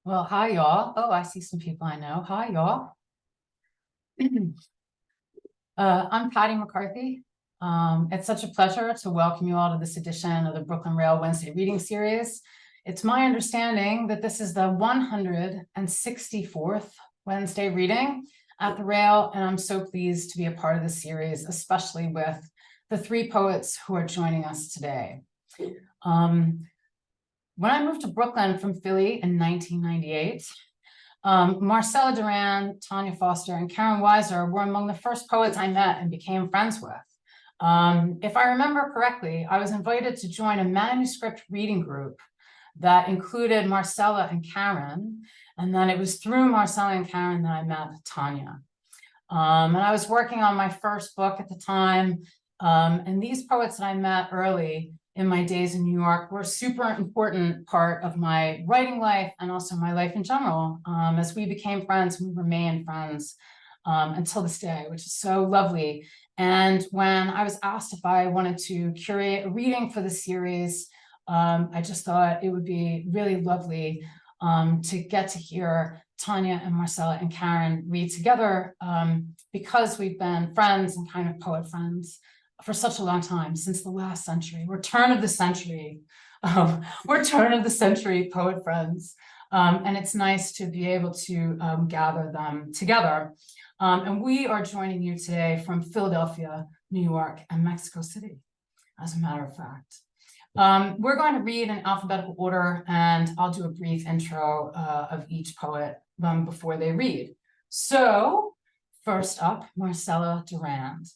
Well, hi, y'all. Oh, I see some people I know. Hi, y'all. I'm Pattie McCarthy. It's such a pleasure to welcome you all to this edition of the Brooklyn Rail Wednesday Reading Series. It's my understanding that this is the 164th Wednesday reading at the Rail, and I'm so pleased to be a part of the series, especially with the three poets who are joining us today. When I moved to Brooklyn from Philly in 1998, Marcella Durand, Tanya Foster, and Karen Weiser were among the first poets I met and became friends with. If I remember correctly, I was invited to join a manuscript reading group that included Marcella and Karen, and then it was through Marcella and Karen that I met Tanya. And I was working on my first book at the time, and these poets that I met early in my days in New York were a super important part of my writing life and also my life in general. As we became friends, we remained friends until this day, which is so lovely. And when I was asked if I wanted to curate a reading for the series, I just thought it would be really lovely to get to hear Tanya and Marcella and Karen read together because we've been friends and kind of poet friends for such a long time, since the last century. We're turn of the century poet friends. And it's nice to be able to gather them together. And we are joining you today from Philadelphia, New York, and Mexico City, as a matter of fact. We're going to read in alphabetical order, and I'll do a brief intro of each poet before they read. So, first up, Marcella Durand.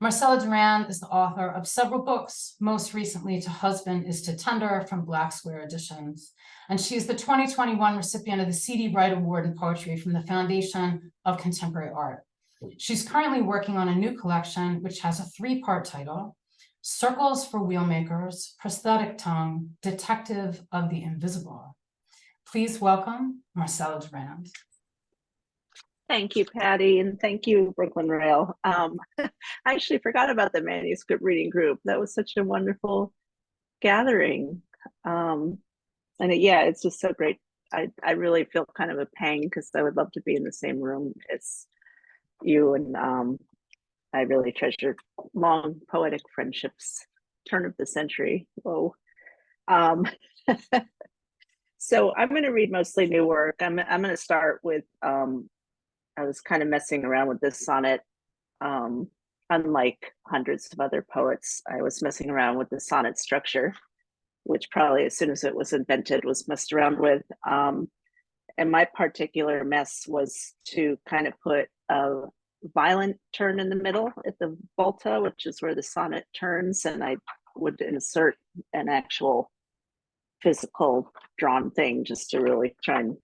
Marcella Durand is the author of several books, most recently To Husband is to Tender from Black Square Editions. And she is the 2021 recipient of the C.D. Wright Award in Poetry from the Foundation of Contemporary Art. She's currently working on a new collection, which has a three-part title: Circles for Wheelmakers, Prosthetic Tongue, Detective of the Invisible. Please welcome Marcella Durand. Thank you, Pattie, and thank you, Brooklyn Rail. I actually forgot about the manuscript reading group. That was such a wonderful gathering. Yeah, it's just so great. I really feel kind of a pang because I would love to be in the same room as you, and I really treasure long poetic friendships, turn of the century. Whoa. So I'm going to read mostly new work. I'm going to start with I was kind of messing around with this sonnet. Unlike hundreds of other poets, I was messing around with the sonnet structure, which probably as soon as it was invented was messed around with. And my particular mess was to kind of put a violent turn in the middle at the volta, which is where the sonnet turns, and I would insert an actual physical drawn thing just to really try and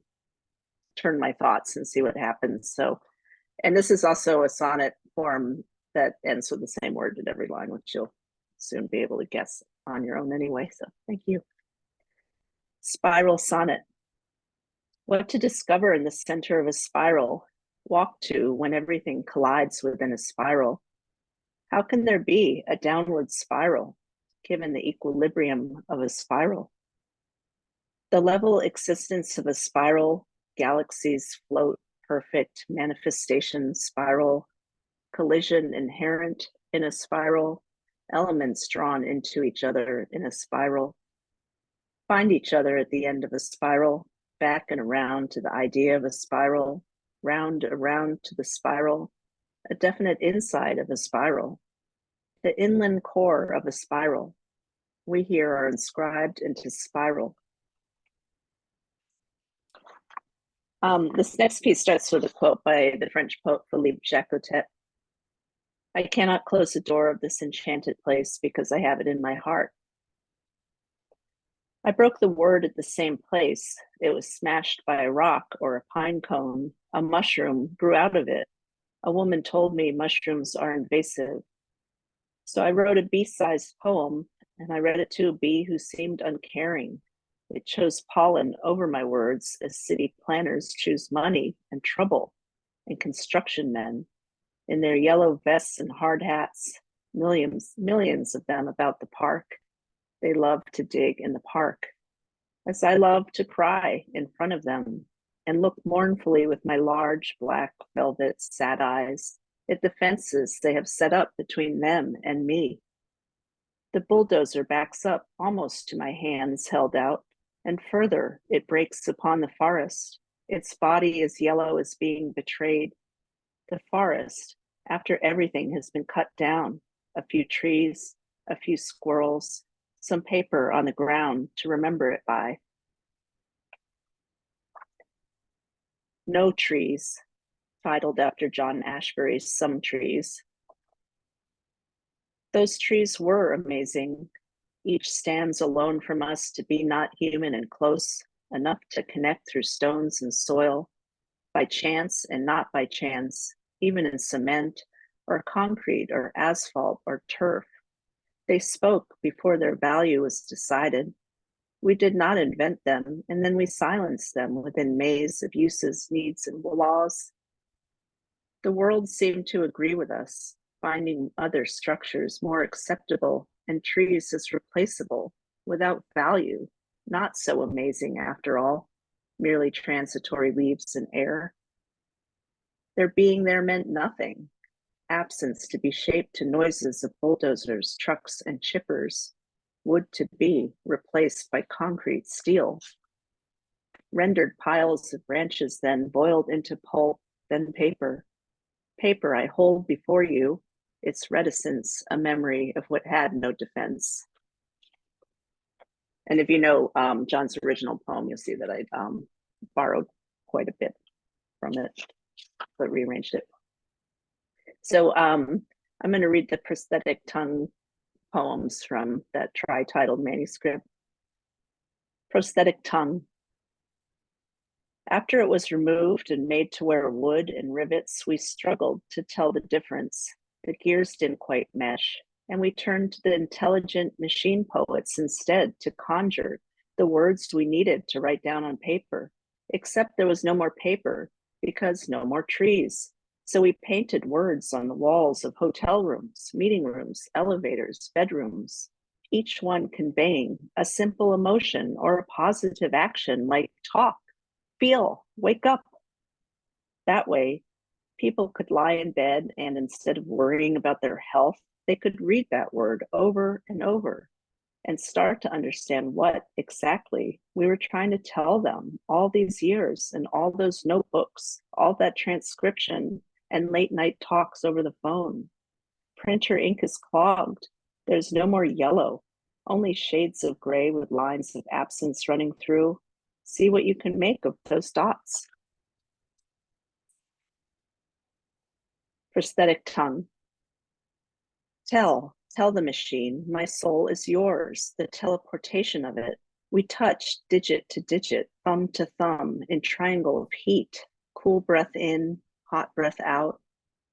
turn my thoughts and see what happens. So, and this is also a sonnet form that ends with the same word at every line, which you'll soon be able to guess on your own anyway. So thank you. Spiral sonnet. What to discover in the center of a spiral, walk to when everything collides within a spiral? How can there be a downward spiral, given the equilibrium of a spiral? The level existence of a spiral, galaxies float, perfect manifestation spiral, collision inherent in a spiral, elements drawn into each other in a spiral, find each other at the end of a spiral, back and around to the idea of a spiral, round around to the spiral, a definite inside of a spiral, the inland core of a spiral. We here are inscribed into spiral. This next piece starts with a quote by the French poet Philippe Jacotet. I cannot close the door of this enchanted place because I have it in my heart. I broke the word at the same place. It was smashed by a rock or a pine cone. A mushroom grew out of it. A woman told me mushrooms are invasive. So I wrote a bee-sized poem, and I read it to a bee who seemed uncaring. It chose pollen over my words as city planners choose money and trouble and construction men in their yellow vests and hard hats, millions of them about the park. They love to dig in the park. as I love to cry in front of them and look mournfully with my large black velvet sad eyes at the fences they have set up between them and me. The bulldozer backs up almost to my hands held out, and further it breaks upon the forest. Its body is yellow as being betrayed. The forest, after everything has been cut down, a few trees, a few squirrels, some paper on the ground to remember it by. No trees, titled after John Ashbery's Some Trees. Those trees were amazing. Each stands alone from us to be not human and close enough to connect through stones and soil, by chance and not by chance, even in cement or concrete or asphalt or turf. They spoke before their value was decided. We did not invent them, and then we silenced them within maze of uses, needs, and laws. The world seemed to agree with us, finding other structures more acceptable and trees as replaceable, without value, not so amazing after all, merely transitory leaves and air. Their being there meant nothing, absence to be shaped to noises of bulldozers, trucks, and chippers, wood to be replaced by concrete steel. Rendered piles of branches then boiled into pulp, then paper. Paper I hold before you, its reticence a memory of what had no defense. And if you know John's original poem, you'll see that I borrowed quite a bit from it, but rearranged it. So I'm going to read the Prosthetic Tongue poems from that tri-titled manuscript. Prosthetic Tongue. After it was removed and made to wear wood and rivets, we struggled to tell the difference. The gears didn't quite mesh, and we turned to the intelligent machine poets instead to conjure the words we needed to write down on paper, except there was no more paper because no more trees. So we painted words on the walls of hotel rooms, meeting rooms, elevators, bedrooms, each one conveying a simple emotion or a positive action like talk, feel, wake up. That way, people could lie in bed and instead of worrying about their health, they could read that word over and over and start to understand what exactly we were trying to tell them all these years and all those notebooks, all that transcription and late night talks over the phone. Printer ink is clogged. There's no more yellow, only shades of gray with lines of absence running through. See what you can make of those dots. Prosthetic Tongue. Tell the machine, my soul is yours, the teleportation of it. We touch digit to digit, thumb to thumb, in triangle of heat, cool breath in, hot breath out.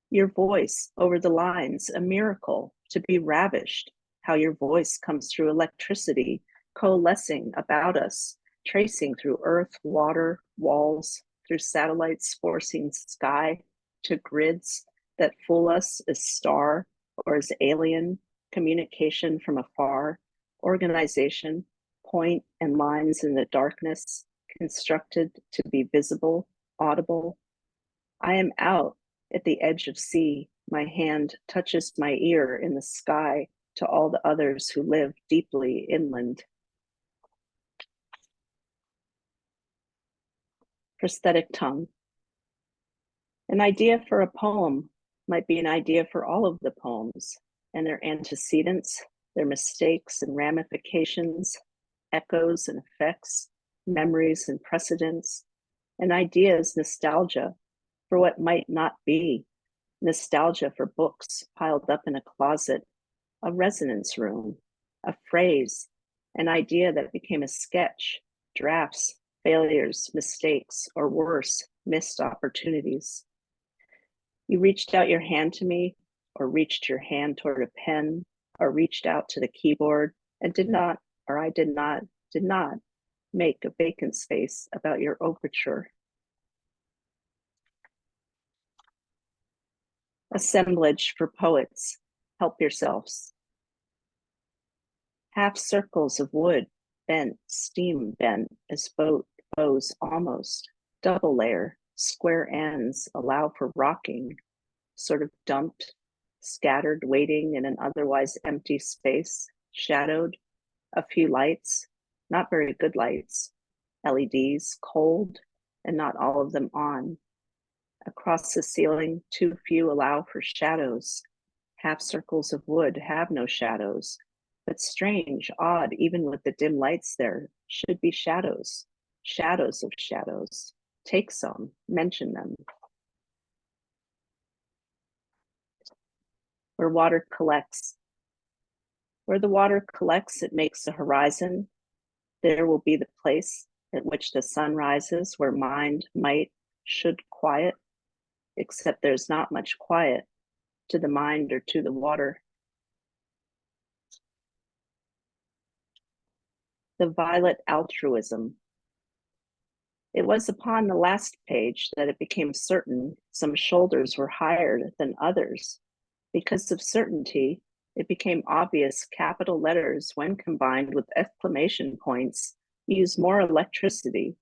Your voice over the lines, a miracle, to be ravished, how your voice comes through electricity, coalescing about us, tracing through earth, water, walls, through satellites forcing sky to grids that fool us as star or as alien, communication from afar, organization, point and lines in the darkness, constructed to be visible, audible. I am out at the edge of sea. My hand touches my ear in the sky to all the others who live deeply inland. Prosthetic Tongue. An idea for a poem might be an idea for all of the poems and their antecedents, their mistakes and ramifications, echoes and effects, memories and precedents. An idea is nostalgia for what might not be, nostalgia for books piled up in a closet, a resonance room, a phrase, an idea that became a sketch, drafts, failures, mistakes, or worse, missed opportunities. You reached out your hand to me, or reached your hand toward a pen, or reached out to the keyboard and did not, or I did not make a vacant space about your overture. Assemblage for poets, help yourselves. Half circles of wood bent, steam bent as bows almost, double layer, square ends allow for rocking, sort of dumped, scattered, waiting in an otherwise empty space, shadowed, a few lights, not very good lights, LEDs, cold, and not all of them on. Across the ceiling, too few allow for shadows. Half circles of wood have no shadows, but strange, odd, even with the dim lights there, should be shadows, shadows of shadows. Take some, mention them. Where water collects. Where the water collects, it makes a horizon. There will be the place at which the sun rises, where mind might, should quiet, except there's not much quiet to the mind or to the water. The violet altruism. It was upon the last page that it became certain some shoulders were higher than others. Because of certainty, it became obvious capital letters, when combined with exclamation points, use more electricity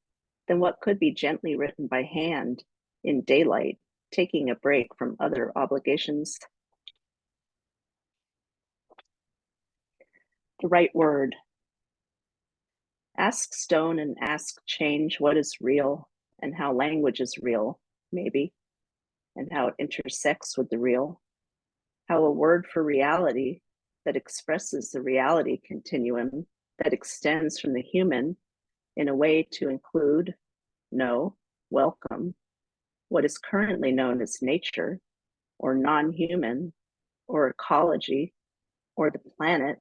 than what could be gently written by hand in daylight, taking a break from other obligations. The right word. Ask stone and ask change what is real and how language is real, maybe, and how it intersects with the real. How a word for reality that expresses the reality continuum that extends from the human in a way to include, know, welcome, what is currently known as nature, or non-human, or ecology, or the planet,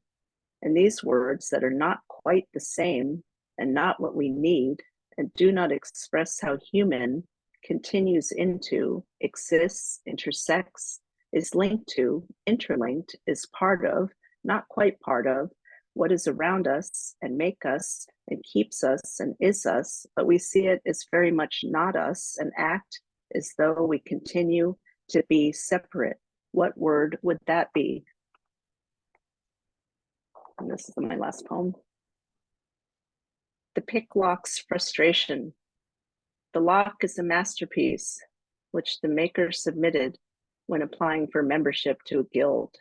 and these words that are not quite the same and not what we need and do not express how human continues into, exists, intersects, is linked to, interlinked, is part of, not quite part of, what is around us and make us and keeps us and is us, but we see it as very much not us and act as though we continue to be separate. What word would that be? And this is my last poem. The pick lock's frustration. The lock is a masterpiece which the maker submitted when applying for membership to a guild.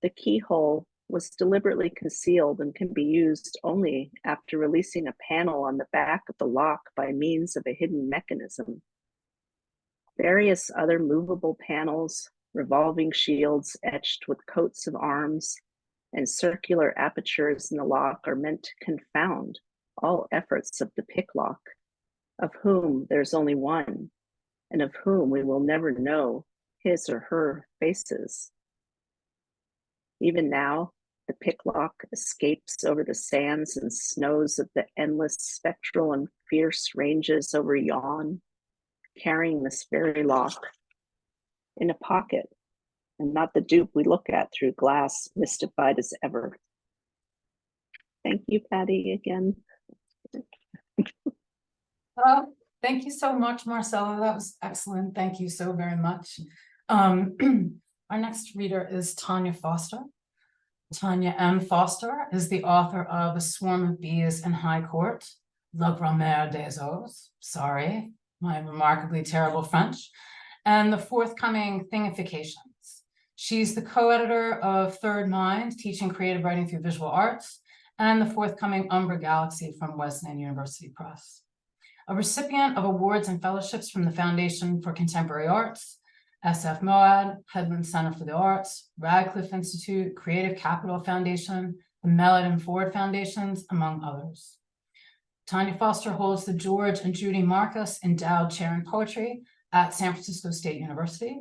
The keyhole was deliberately concealed and can be used only after releasing a panel on the back of the lock by means of a hidden mechanism. Various other movable panels, revolving shields etched with coats of arms, and circular apertures in the lock are meant to confound all efforts of the picklock, of whom there's only one, and of whom we will never know his or her faces. Even now, the picklock escapes over the sands and snows of the endless spectral and fierce ranges over yon, carrying this very lock in a pocket, and not the dupe we look at through glass, mystified as ever. Thank you, Patty, again. Thank you so much, Marcella. That was excellent. Thank you so very much. Our next reader is Tonya Foster. Tonya M. Foster is the author of A Swarm of Bees in High Court, La Grammaire des Eaux, sorry, my remarkably terrible French, and the forthcoming Thingifications. She's the co-editor of Third Mind, Teaching Creative Writing Through Visual Arts, and the forthcoming Umbra Galaxy from Wesleyan University Press. A recipient of awards and fellowships from the Foundation for Contemporary Arts, SF MoAD, Headlands Center for the Arts, Radcliffe Institute, Creative Capital Foundation, the Mellon and Ford Foundations, among others. Tonya Foster holds the George and Judy Marcus Endowed Chair in Poetry at San Francisco State University.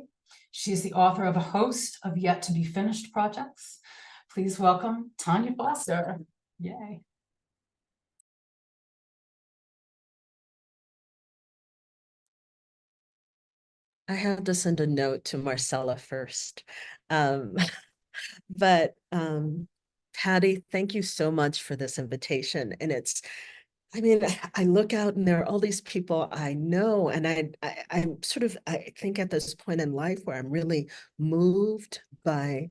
She is the author of a host of yet to be finished projects. Please welcome Tonya Foster. Yay. I have to send a note to Marcella first. Patty, thank you so much for this invitation. And I mean, I look out and there are all these people I know, and I'm sort of, I think at this point in life where I'm really moved by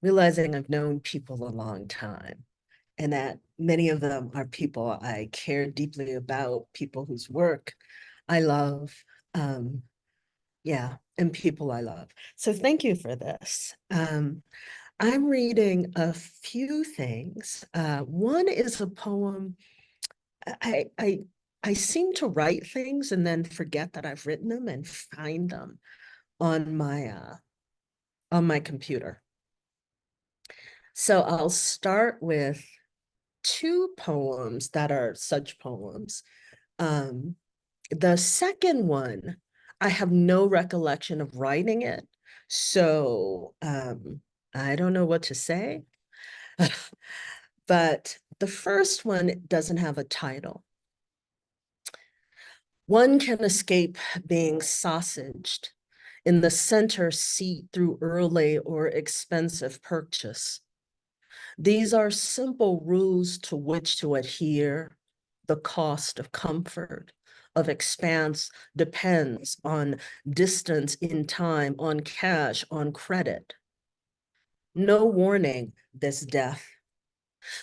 realizing I've known people a long time, and that many of them are people I care deeply about, people whose work I love, yeah, and people I love. So thank you for this. I'm reading a few things. One is a poem. I, I, I seem to write things and then forget that I've written them and find them on my computer. So I'll start with two poems that are such poems. The second one, I have no recollection of writing it, so I don't know what to say. But the first one doesn't have a title. One can escape being sausaged in the center seat through early or expensive purchase. These are simple rules to which to adhere. The cost of comfort, of expanse, depends on distance in time, on cash, on credit. No warning, this death.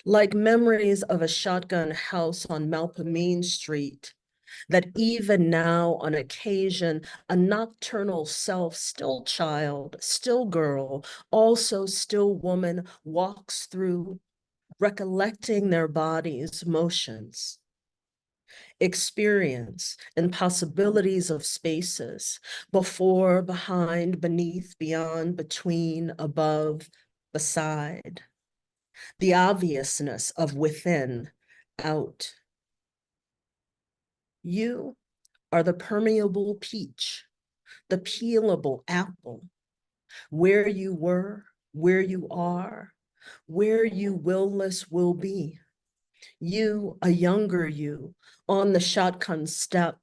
Like memories of a shotgun house on Malpamine Street, that even now on occasion, a nocturnal self, still child, still girl, also still woman, walks through, recollecting their bodies' motions, experience, and possibilities of spaces, before, behind, beneath, beyond, between, above, beside, the obviousness of within, out. You are the permeable peach, the peelable apple, where you were, where you are, where you willless will be. You, a younger you, on the shotgun step,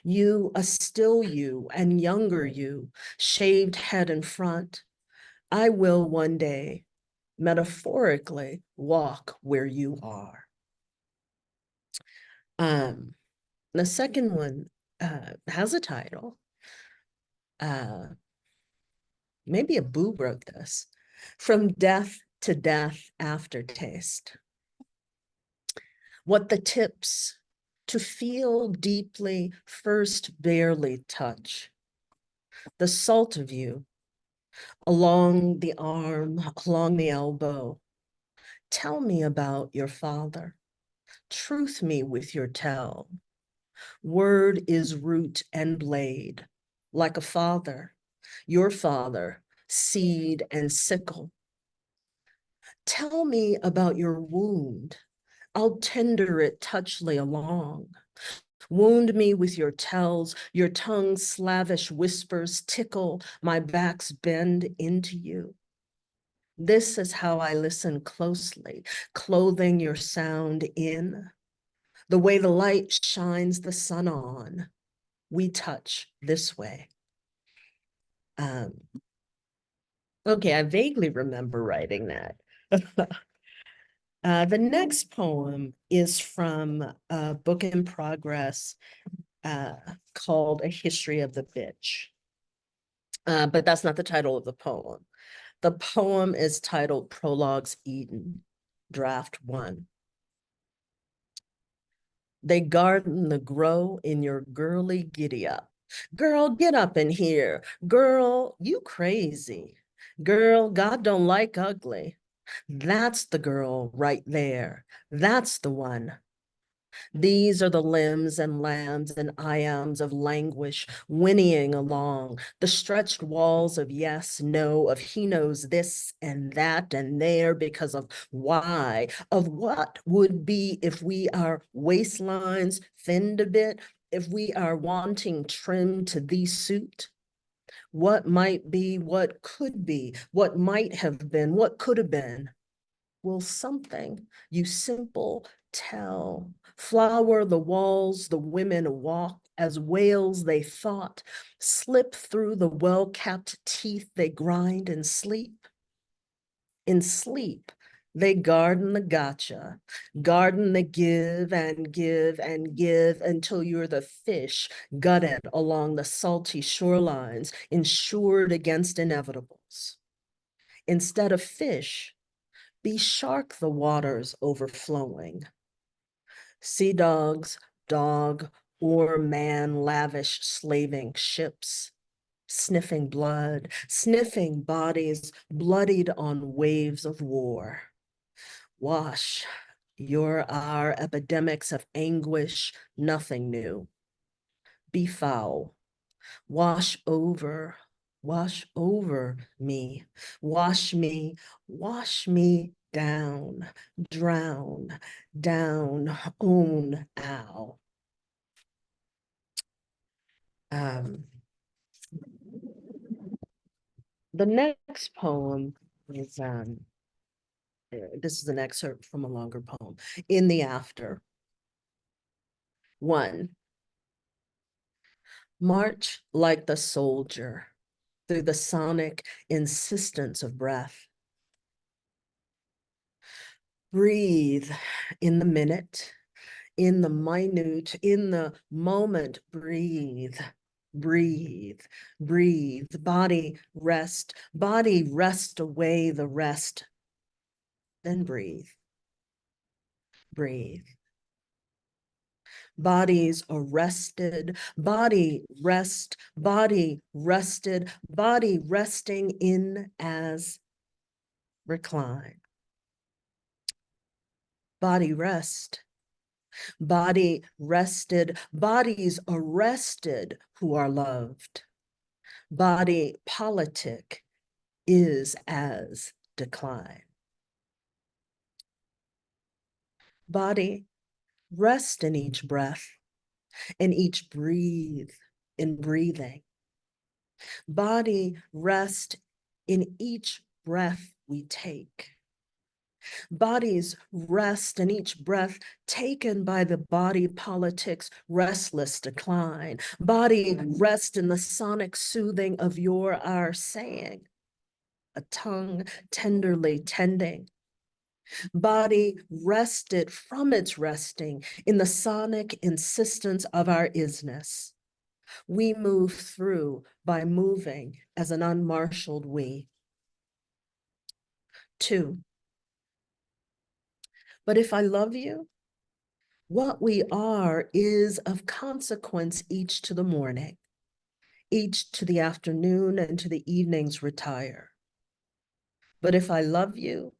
you, a still you and younger you, shaved head and front. I will one day, metaphorically, walk where you are. The second one has a title. Maybe a boo wrote this. From death to death aftertaste. What the tips to feel deeply first barely touch. The salt of you along the arm, along the elbow. Tell me about your father. Truth me with your tell. Word is root and blade, like a father, your father, seed and sickle. Tell me about your wound. I'll tender it touchly along. Wound me with your tells, your tongue's slavish whispers tickle my back's bend into you. This is how I listen closely, clothing your sound in. The way the light shines the sun on, we touch this way. Okay, I vaguely remember writing that. The next poem is from a book in progress called A History of the Bitch. But that's not the title of the poem. The poem is titled Prologues Eden, Draft 1. They garden the grow in your girly giddy up. Girl, get up in here. Girl, you crazy. Girl, God don't like ugly. That's the girl right there. That's the one. These are the limbs and lands and ions of languish whinnying along, the stretched walls of yes, no, of he knows this and that and there because of why, of what would be if we are waistlines thinned a bit, if we are wanting trim to thee suit. What might be, what could be, what might have been, what could have been. Will something, you simple, tell, flower the walls the women walk as whales they thought, slip through the well-capped teeth they grind in sleep? In sleep, they garden the gotcha, garden the give and give and give until you're the fish gutted along the salty shorelines, insured against inevitables. Instead of fish, be shark the waters overflowing. Sea dogs, dog, or man lavish slaving ships, sniffing blood, sniffing bodies bloodied on waves of war. Wash our epidemics of anguish, nothing new. Be foul, wash over me, wash me down, drown, down, own, ow. The next poem is, this is an excerpt from a longer poem, In the After. 1. March like the soldier through the sonic insistence of breath. Breathe in the minute, in the minute, in the moment, breathe, breathe, breathe. Body rest away the rest. Then breathe, breathe. Bodies arrested, body rest, body rested, body resting in as recline. Body rest, body rested, bodies arrested who are loved. Body politic is as decline. Body rest in each breath, in each breathe, in breathing. Body rest in each breath we take. Bodies rest in each breath taken by the body politic's restless decline. Body rest in the sonic soothing of our saying, a tongue tenderly tending. Body rested from its resting in the sonic insistence of our isness. We move through by moving as an unmarshaled we. 2. But if I love you, what we are is of consequence each to the morning, each to the afternoon, and to the evenings retire. But if I love you,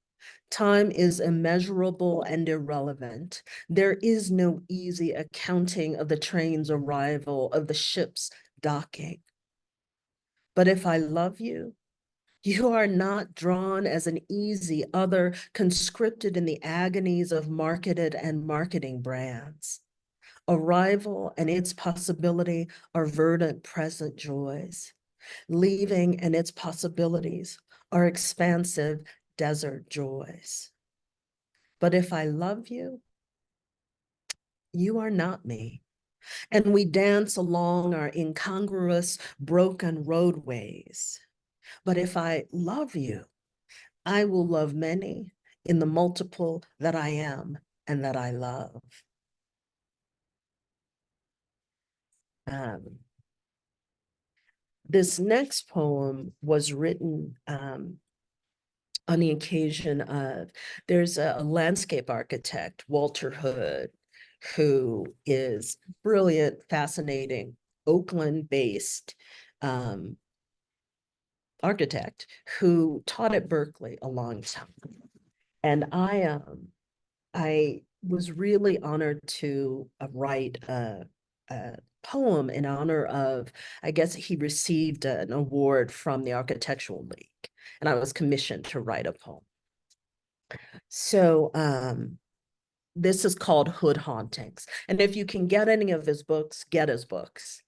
time is immeasurable and irrelevant. There is no easy accounting of the train's arrival, of the ship's docking. But if I love you, you are not drawn as an easy other conscripted in the agonies of marketed and marketing brands. Arrival and its possibility are verdant present joys. Leaving and its possibilities are expansive desert joys. But if I love you, you are not me. And we dance along our incongruous, broken roadways. But if I love you, I will love many in the multiple that I am and that I love. This next poem was written on the occasion of, there's a landscape architect, Walter Hood, who is brilliant, fascinating, Oakland-based architect who taught at Berkeley a long time. And I was really honored to write a poem in honor of, I guess he received an award from the Architectural League, and I was commissioned to write a poem. So this is called Hood Hauntings. And if you can get any of his books, get his books.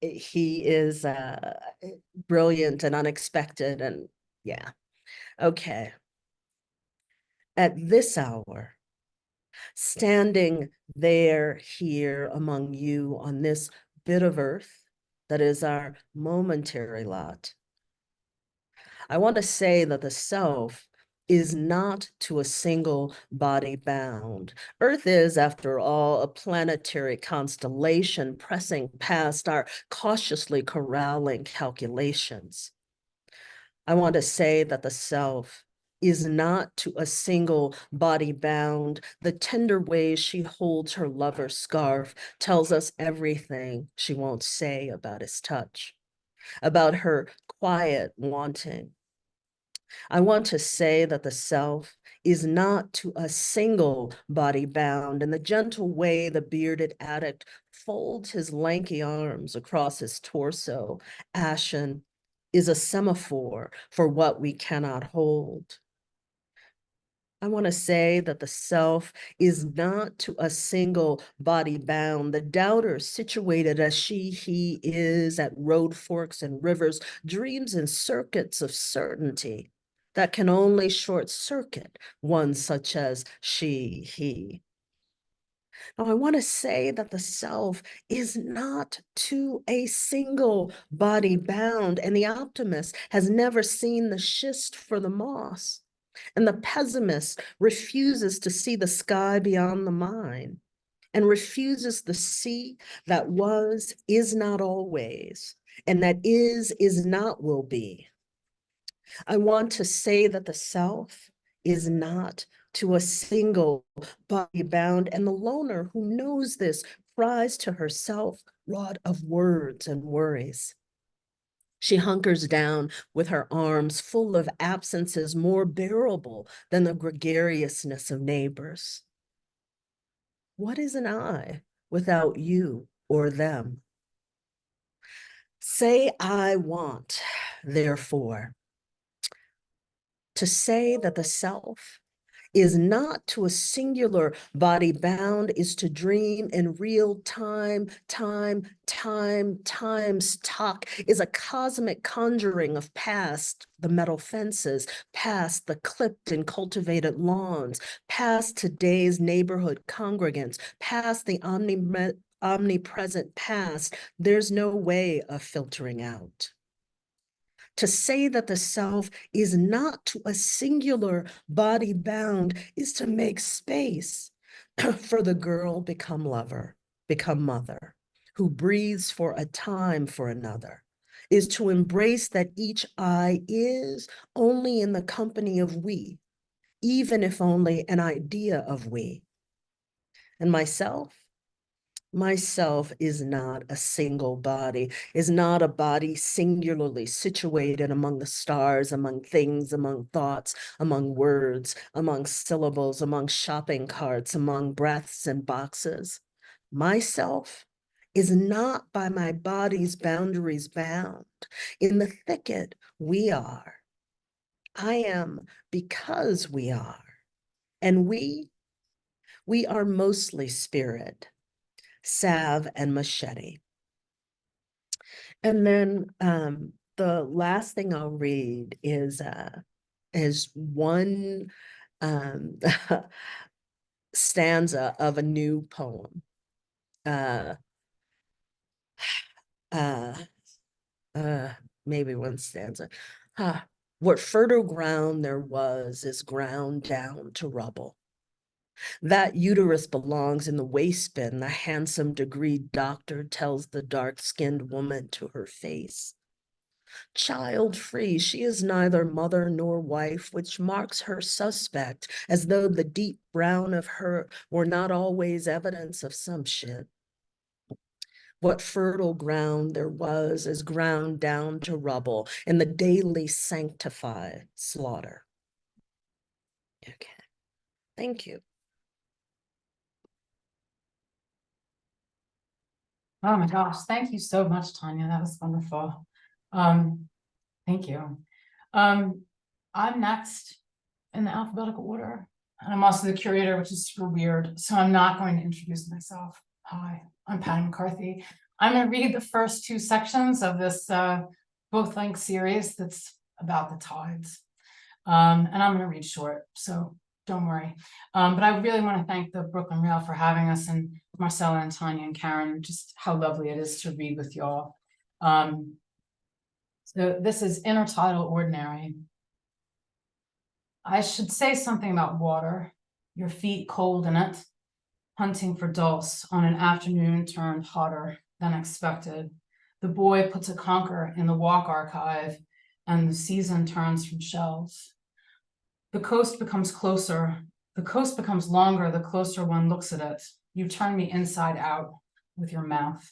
He is brilliant and unexpected, and yeah. Okay. At this hour, standing there, here among you on this bit of earth that is our momentary lot, I want to say that the self is not to a single body bound. Earth is, after all, a planetary constellation pressing past our cautiously corralling calculations. I want to say that the self is not to a single body bound. The tender way she holds her lover's scarf tells us everything she won't say about his touch, about her quiet wanting. I want to say that the self is not to a single body bound. In the gentle way the bearded addict folds his lanky arms across his torso, ashen is a semaphore for what we cannot hold. I want to say that the self is not to a single body bound. The doubter, situated as he is at road forks and rivers, dreams in circuits of certainty that can only short circuit one such as he. Now, I want to say that the self is not to a single body bound, and the optimist has never seen the schist for the moss, and the pessimist refuses to see the sky beyond the mine, and refuses the sea that was, is not always, and that is not will be. I want to say that the self is not to a single body bound, and the loner who knows this cries to herself, wrought of words and worries. She hunkers down with her arms full of absences more bearable than the gregariousness of neighbors. What is an I without you or them? Say I want, therefore, to say that the self is not to a singular body bound, is to dream in real time, times talk, is a cosmic conjuring of past the metal fences, past the clipped and cultivated lawns, past today's neighborhood congregants, past the omnipresent past. There's no way of filtering out. To say that the self is not to a singular body bound is to make space for the girl become lover, become mother, who breathes for a time for another, is to embrace that each I is only in the company of we, even if only an idea of we. And myself is not a single body, is not a body singularly situated among the stars, among things, among thoughts, among words, among syllables, among shopping carts, among breaths and boxes. Myself is not by my body's boundaries bound. In the thicket, we are. I am because we are. And we are mostly spirit, salve and machete. And then the last thing I'll read is one stanza of a new poem. Maybe one stanza. What fertile ground there was is ground down to rubble. That uterus belongs in the waste bin, the handsome degreed doctor tells the dark-skinned woman to her face. Child-free, she is neither mother nor wife, which marks her suspect, as though the deep brown of her were not always evidence of some shit. What fertile ground there was is ground down to rubble in the daily sanctified slaughter. Okay, thank you. Oh my gosh, thank you so much, Tonya. That was wonderful. Thank you. I'm next in the alphabetical order, and I'm also the curator, which is super weird. So I'm not going to introduce myself. Hi, I'm Pattie McCarthy. I'm going to read the first two sections of this book length series that's about the tides. And I'm going to read short, so don't worry. But I really want to thank the Brooklyn Rail for having us, and Marcella and Tonya and Karen, just how lovely it is to read with y'all. So this is intertidal ordinary. I should say something about water, your feet cold in it, hunting for dulse on an afternoon turned hotter than expected. The boy puts a conker in the walk archive, and the season turns from shells. The coast becomes closer. The coast becomes longer the closer one looks at it. You turn me inside out with your mouth.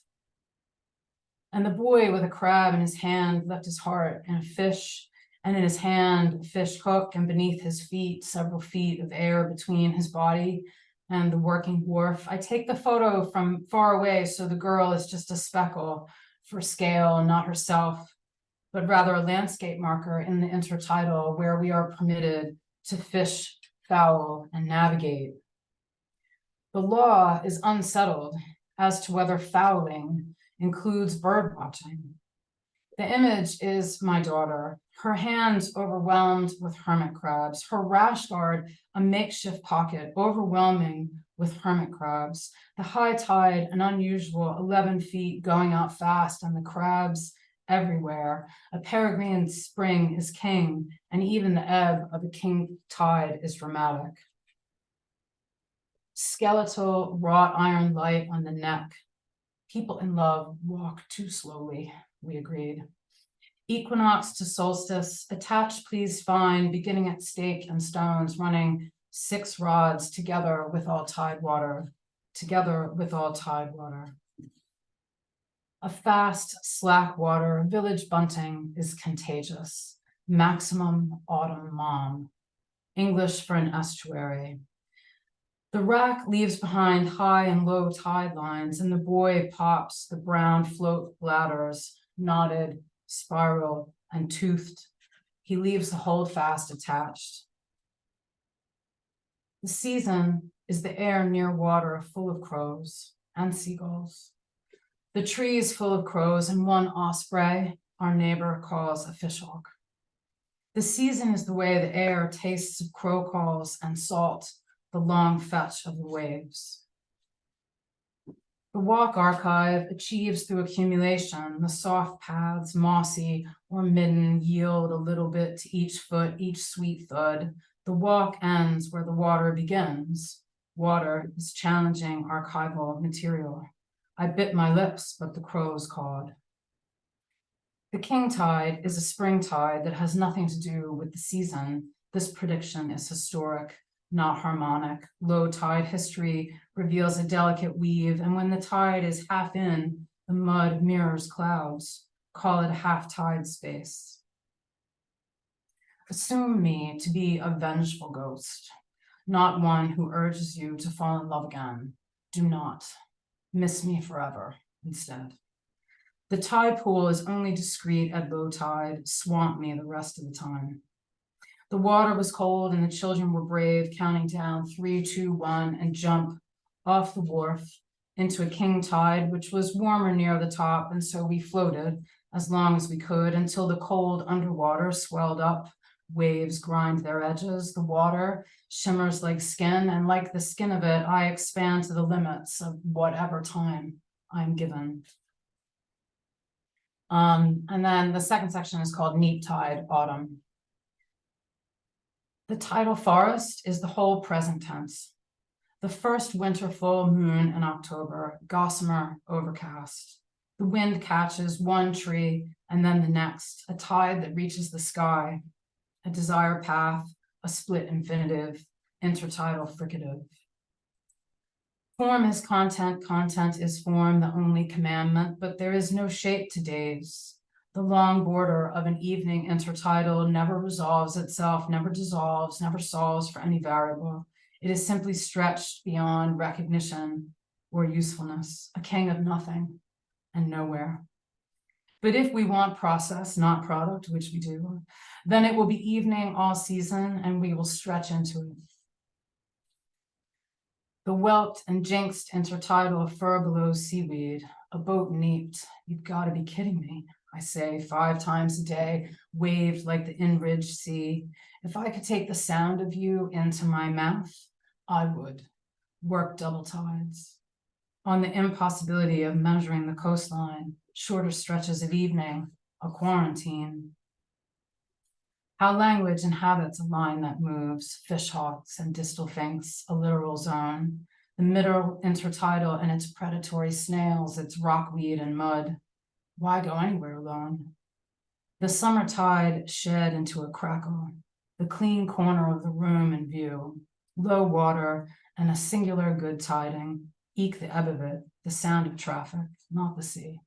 And the boy with a crab in his hand left his heart in a fish, and in his hand a fish hook, and beneath his feet several feet of air between his body and the working wharf. I take the photo from far away, so the girl is just a speckle for scale, not herself, but rather a landscape marker in the intertidal where we are permitted to fish, foul, and navigate. The law is unsettled as to whether fouling includes bird watching. The image is my daughter, her hands overwhelmed with hermit crabs, her rash guard a makeshift pocket overwhelming with hermit crabs, the high tide an unusual 11 feet going out fast, and the crabs everywhere. A peregrine spring is king, and even the ebb of a king tide is dramatic. Skeletal wrought iron light on the neck. People in love walk too slowly, we agreed. Equinox to solstice, attached please find, beginning at stake and stones, running 6 rods together with all tide water, together with all tide water. A fast, slack water, village bunting is contagious. Maximum autumn mom, English for an estuary. The rack leaves behind high and low tide lines, and the boy pops the brown float bladders, knotted, spiral, and toothed. He leaves the holdfast attached. The season is the air near water full of crows and seagulls. The trees full of crows and one osprey our neighbor calls a fishhawk. The season is the way the air tastes of crow calls and salt, the long fetch of the waves. The walk archive achieves through accumulation. The soft paths, mossy or midden, yield a little bit to each foot, each sweet thud. The walk ends where the water begins. Water is challenging archival material. I bit my lips, but the crows cawed. The king tide is a spring tide that has nothing to do with the season. This prediction is historic, not harmonic. Low tide history reveals a delicate weave, and when the tide is half in, the mud mirrors clouds. Call it a half tide space. Assume me to be a vengeful ghost, not one who urges you to fall in love again. Do not. Miss me forever instead. The tide pool is only discreet at low tide. Swamp me the rest of the time. The water was cold and the children were brave, counting down 3, 2, 1, and jump off the wharf into a king tide, which was warmer near the top, and so we floated as long as we could until the cold underwater swelled up. Waves grind their edges. The water shimmers like skin, and like the skin of it, I expand to the limits of whatever time I'm given. And then the second section is called Neap Tide, Autumn. The tidal forest is the whole present tense. The first winter full moon in October, gossamer overcast. The wind catches one tree and then the next, a tide that reaches the sky, a desire path, a split infinitive, intertidal fricative. Form is content, content is form, the only commandment, but there is no shape to days. The long border of an evening intertidal never resolves itself, never dissolves, never solves for any variable. It is simply stretched beyond recognition or usefulness, a king of nothing and nowhere. But if we want process, not product, which we do, then it will be evening all season and we will stretch into it. The whelked and jinxed intertidal fur below seaweed, a boat neaped. You've got to be kidding me, I say 5 times a day, waved like the in-ridge sea. If I could take the sound of you into my mouth, I would work double tides. On the impossibility of measuring the coastline, shorter stretches of evening, a quarantine. How language and habits align that moves, fishhawks and distal finks, a literal zone, the middle intertidal and its predatory snails, its rockweed and mud. Why go anywhere alone? The summer tide shed into a crackle, the clean corner of the room in view, low water and a singular good tiding, eke the ebb of it, the sound of traffic, not the sea.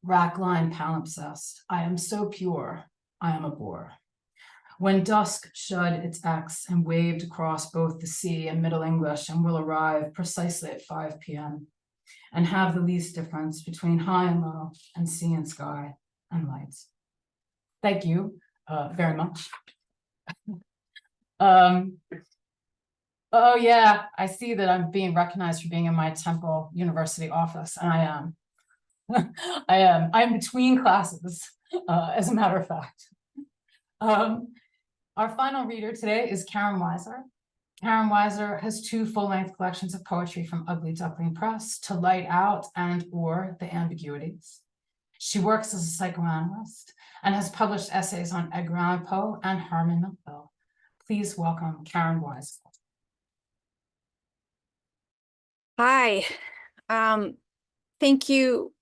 Rackline palimpsest, I am so pure, I am a bore. When dusk shud its X and waved across both the sea and Middle English and will arrive precisely at 5 p.m. and have the least difference between high and low and sea and sky and lights. Thank you very much. Oh yeah, I see that I'm being recognized for being in my Temple University office, and I am. I'm between classes, as a matter of fact. Our final reader today is Karen Weiser. Karen Weiser has 2 full-length collections of poetry from Ugly Duckling Press, To Light Out and or The Ambiguities. She works as a psychoanalyst and has published essays on Edgar Allan Poe and Herman Melville. Please welcome Karen Weiser. Hi, thank you,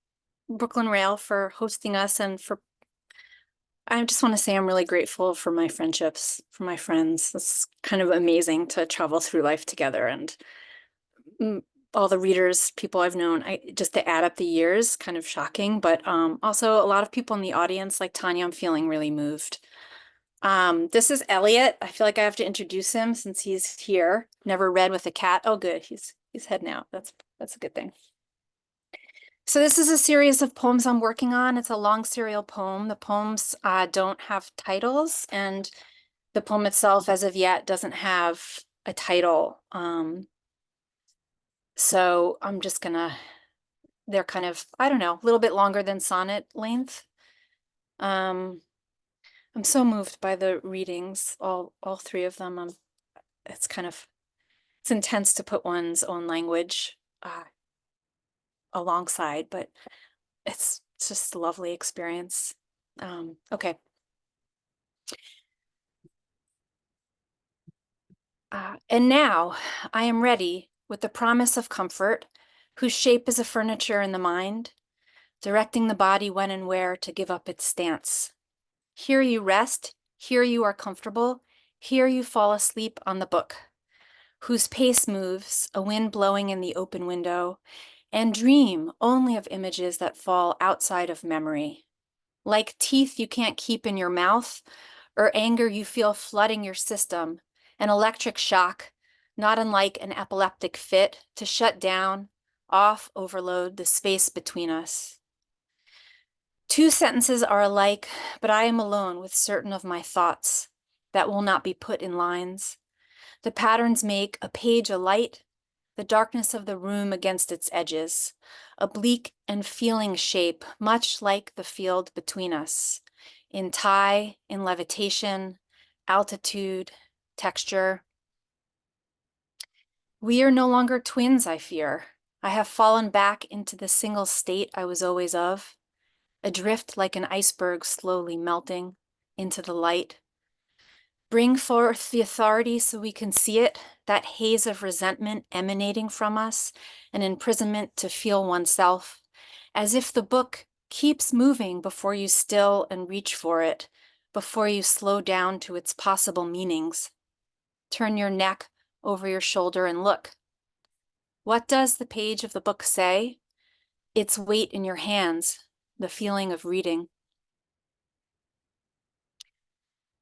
Brooklyn Rail, for hosting us, and I just want to say I'm really grateful for my friendships, for my friends. It's kind of amazing to travel through life together, and all the readers, people I've known, just to add up the years, kind of shocking, but also a lot of people in the audience, like Tonya, I'm feeling really moved. This is Elliot. I feel like I have to introduce him since he's here. Never read with a cat. Oh, good. He's heading out. That's a good thing. So this is a series of poems I'm working on. It's a long serial poem. The poems don't have titles, and the poem itself, as of yet, doesn't have a title. So I'm just gonna. They're kind of, I don't know, a little bit longer than sonnet length. I'm so moved by the readings, all 3 of them. It's intense to put one's own language alongside, but it's just a lovely experience. Okay. And now I am ready with the promise of comfort, whose shape is a furniture in the mind, directing the body when and where to give up its stance. Here you rest, here you are comfortable, here you fall asleep on the book, whose pace moves, a wind blowing in the open window, and dream only of images that fall outside of memory. Like teeth you can't keep in your mouth, or anger you feel flooding your system, an electric shock, not unlike an epileptic fit, to shut down, off overload the space between us. 2 sentences are alike, but I am alone with certain of my thoughts that will not be put in lines. The patterns make a page alight, the darkness of the room against its edges, a bleak and feeling shape, much like the field between us, in tie, in levitation, altitude, texture. We are no longer twins, I fear. I have fallen back into the single state I was always of, adrift like an iceberg slowly melting into the light. Bring forth the authority so we can see it, that haze of resentment emanating from us, an imprisonment to feel oneself, as if the book keeps moving before you still and reach for it, before you slow down to its possible meanings. Turn your neck over your shoulder and look. What does the page of the book say? Its weight in your hands, the feeling of reading.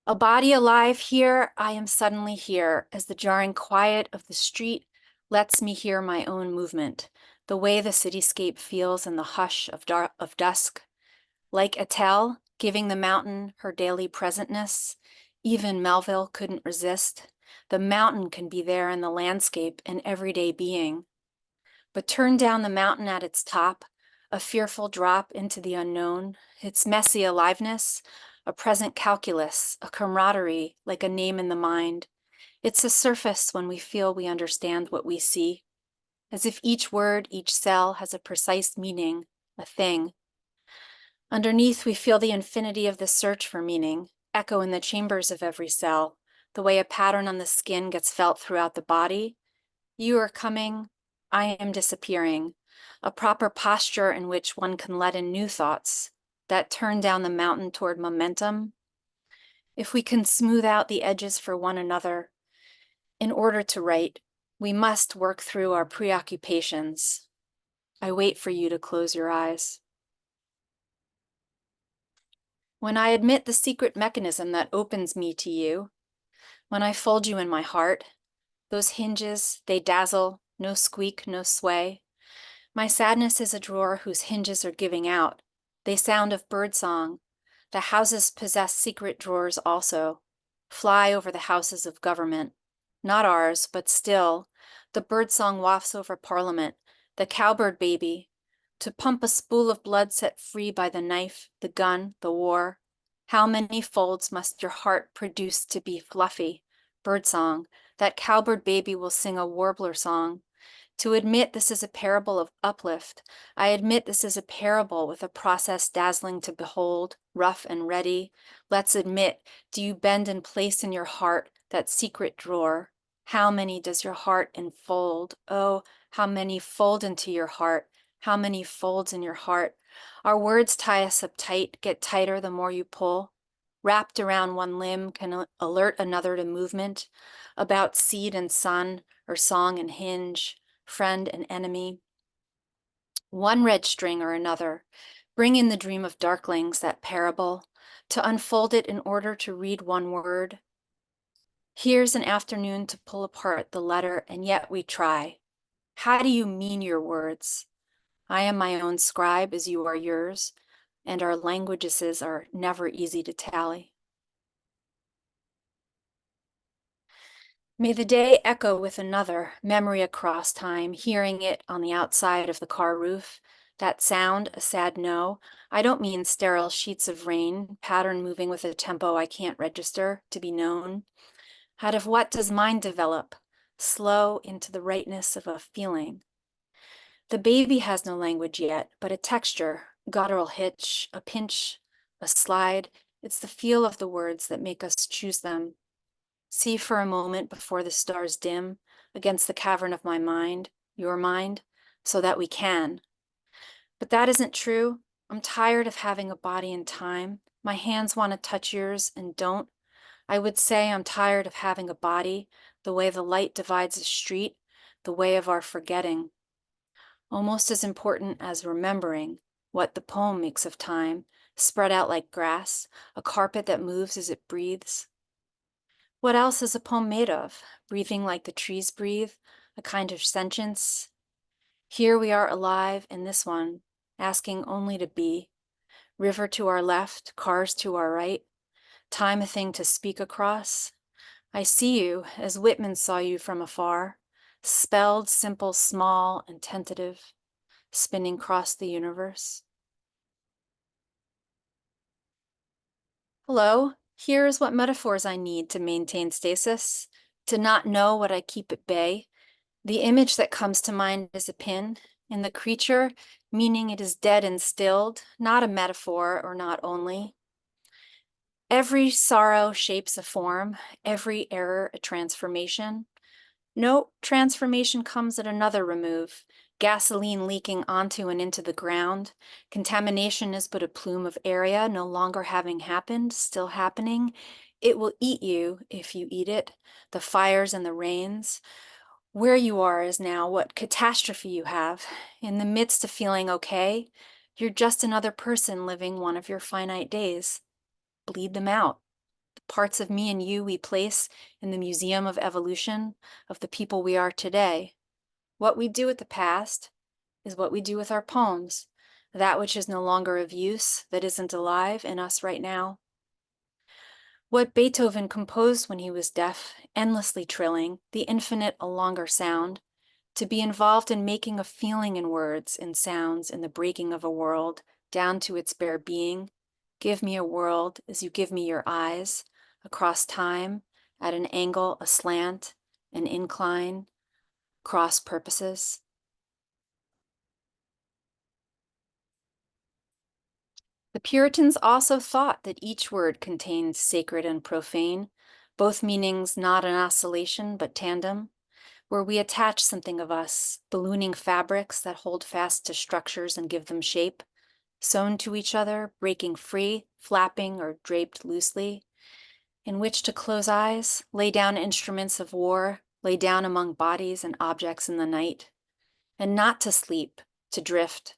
A body alive here, I am suddenly here, as the jarring quiet of the street lets me hear my own movement, the way the cityscape feels in the hush of dusk. Like Attell, giving the mountain her daily presentness, even Melville couldn't resist. The mountain can be there in the landscape, an everyday being. But turn down the mountain at its top, a fearful drop into the unknown, its messy aliveness, a present calculus, a camaraderie like a name in the mind. It's a surface when we feel we understand what we see, as if each word, each cell has a precise meaning, a thing. Underneath, we feel the infinity of the search for meaning, echo in the chambers of every cell, the way a pattern on the skin gets felt throughout the body. You are coming, I am disappearing, a proper posture in which one can let in new thoughts, that turn down the mountain toward momentum. If we can smooth out the edges for one another, in order to write, we must work through our preoccupations. I wait for you to close your eyes. When I admit the secret mechanism that opens me to you, when I fold you in my heart, those hinges, they dazzle, no squeak, no sway. My sadness is a drawer whose hinges are giving out. They sound of birdsong. The houses possess secret drawers also. Fly over the houses of government. Not ours, but still, the birdsong wafts over Parliament, the cowbird baby, to pump a spool of blood set free by the knife, the gun, the war. How many folds must your heart produce to be fluffy? Birdsong, that cowbird baby will sing a warbler song. To admit this is a parable of uplift, I admit this is a parable with a process dazzling to behold, rough and ready. Let's admit, do you bend and place in your heart that secret drawer? How many does your heart enfold? Oh, how many fold into your heart? How many folds in your heart? Our words tie us up tight, get tighter the more you pull. Wrapped around one limb can alert another to movement, about seed and sun, or song and hinge, friend and enemy. One red string or another, bring in the dream of darklings, that parable, to unfold it in order to read one word. Here's an afternoon to pull apart the letter, and yet we try. How do you mean your words? I am my own scribe as you are yours, and our languages are never easy to tally. May the day echo with another memory across time, hearing it on the outside of the car roof. That sound, a sad no. I don't mean sterile sheets of rain, pattern moving with a tempo I can't register, to be known. Out of what does mind develop? Slow into the rightness of a feeling. The baby has no language yet, but a texture, guttural hitch, a pinch, a slide. It's the feel of the words that make us choose them. See for a moment before the stars dim against the cavern of my mind, your mind, so that we can. But that isn't true. I'm tired of having a body in time. My hands want to touch yours and don't. I would say I'm tired of having a body, the way the light divides a street, the way of our forgetting. Almost as important as remembering what the poem makes of time, spread out like grass, a carpet that moves as it breathes. What else is a poem made of? Breathing like the trees breathe, a kind of sentience. Here we are alive in this one, asking only to be. River to our left, cars to our right. Time a thing to speak across. I see you as Whitman saw you from afar, spelled, simple, small, and tentative, spinning across the universe. Hello, here's what metaphors I need to maintain stasis, to not know what I keep at bay. The image that comes to mind is a pin in the creature, meaning it is dead and stilled, not a metaphor or not only. Every sorrow shapes a form, every error a transformation. No, transformation comes at another remove, gasoline leaking onto and into the ground. Contamination is but a plume of area, no longer having happened, still happening. It will eat you if you eat it, the fires and the rains. Where you are is now what catastrophe you have. In the midst of feeling okay, you're just another person living one of your finite days. Bleed them out. The parts of me and you we place in the museum of evolution of the people we are today. What we do with the past is what we do with our poems, that which is no longer of use, that isn't alive in us right now. What Beethoven composed when he was deaf, endlessly trilling, the infinite a longer sound, to be involved in making a feeling in words, in sounds, in the breaking of a world, down to its bare being. Give me a world as you give me your eyes, across time, at an angle, a slant, an incline, cross purposes. The Puritans also thought that each word contained sacred and profane, both meanings not in oscillation but tandem, where we attach something of us, ballooning fabrics that hold fast to structures and give them shape. sewn to each other, breaking free, flapping or draped loosely, in which to close eyes, lay down instruments of war, lay down among bodies and objects in the night, and not to sleep, to drift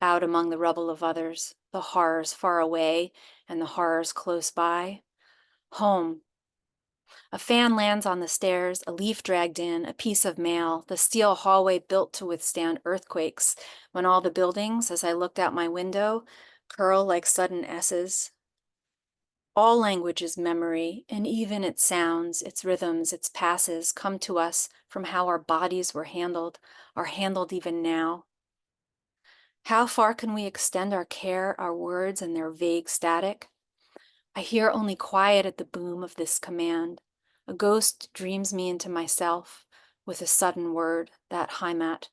out among the rubble of others, the horrors far away and the horrors close by. Home. A fan lands on the stairs, a leaf dragged in, a piece of mail, the steel hallway built to withstand earthquakes, when all the buildings, as I looked out my window, curl like sudden S's. All language is memory, and even its sounds, its rhythms, its passes come to us from how our bodies were handled, are handled even now. How far can we extend our care, our words, and their vague static? I hear only quiet at the boom of this command. A ghost dreams me into myself with a sudden word, that Heimat,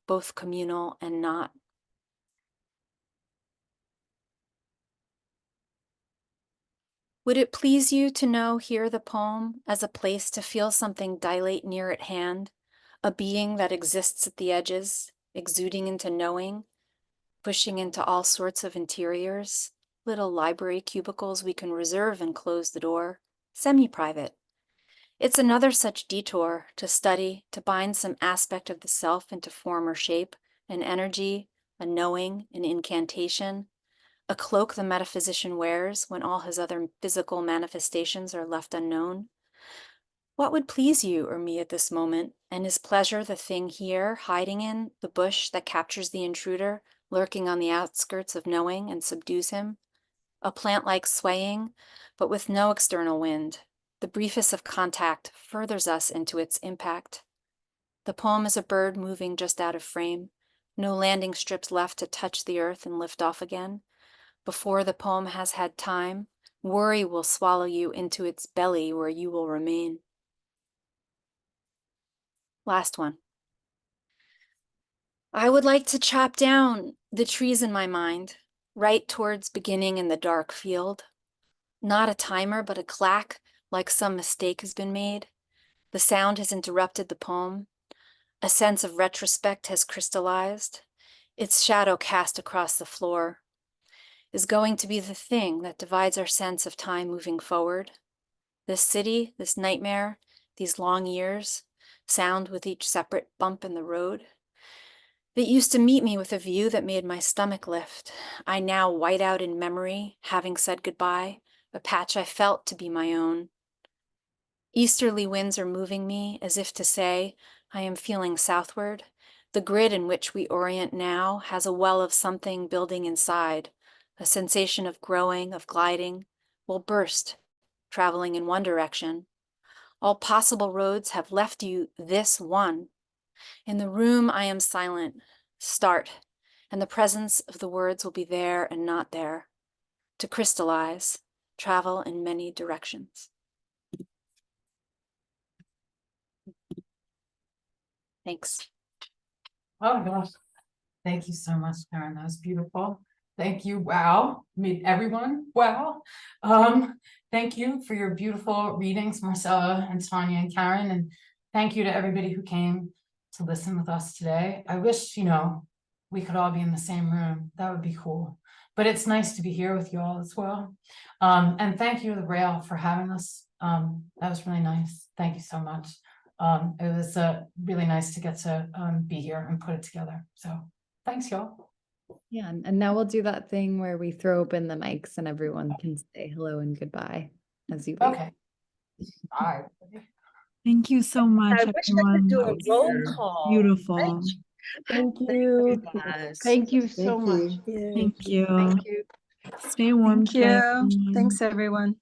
both communal and not. Would it please you to know here the poem as a place to feel something dilate near at hand, a being that exists at the edges, exuding into knowing, pushing into all sorts of interiors, little library cubicles we can reserve and close the door, semi-private. It's another such detour to study, to bind some aspect of the self into form or shape, an energy, a knowing, an incantation, a cloak the metaphysician wears when all his other physical manifestations are left unknown. What would please you or me at this moment, and is pleasure the thing here, hiding in the bush that captures the intruder, lurking on the outskirts of knowing and subdues him? A plant-like swaying, but with no external wind. The briefest of contact furthers us into its impact. The poem is a bird moving just out of frame, no landing strips left to touch the earth and lift off again. Before the poem has had time, worry will swallow you into its belly where you will remain. Last one. I would like to chop down the trees in my mind, right towards beginning in the dark field. Not a timer, but a clack, like some mistake has been made. The sound has interrupted the poem. A sense of retrospect has crystallized. Its shadow cast across the floor is going to be the thing that divides our sense of time moving forward. This city, this nightmare, these long years, sound with each separate bump in the road. It used to meet me with a view that made my stomach lift. I now white out in memory, having said goodbye, a patch I felt to be my own. Easterly winds are moving me as if to say, I am feeling southward. The grid in which we orient now has a well of something building inside, a sensation of growing, of gliding, will burst, traveling in one direction. All possible roads have left you this one. In the room I am silent. Start, and the presence of the words will be there and not there. To crystallize, travel in many directions. Thanks. Oh gosh, thank you so much, Karen. That was beautiful. Thank you. Wow. Made everyone wow. Thank you for your beautiful readings, Marcella and Tonya and Karen, and thank you to everybody who came to listen with us today. I wish, we could all be in the same room. That would be cool. But it's nice to be here with you all as well. And thank you to the Rail for having us. That was really nice. Thank you so much. It was really nice to get to be here and put it together. So thanks, y'all. Yeah, and now we'll do that thing where we throw open the mics and everyone can say hello and goodbye as you leave. Okay. All right. Thank you so much, I wish I everyone. could do That a was roll call. beautiful. Thank Thank you. guys. Thank you so Thank much. you. Yeah. Thank you. Thank you. Stay warm Thank today, you. everyone. Thanks, everyone.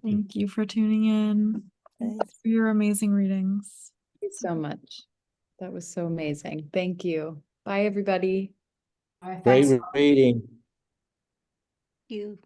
Thank you for tuning in. Thanks for your amazing readings. Thank you so much. That was so amazing. Thank you. Bye, everybody. All right, Great thanks. reading. You.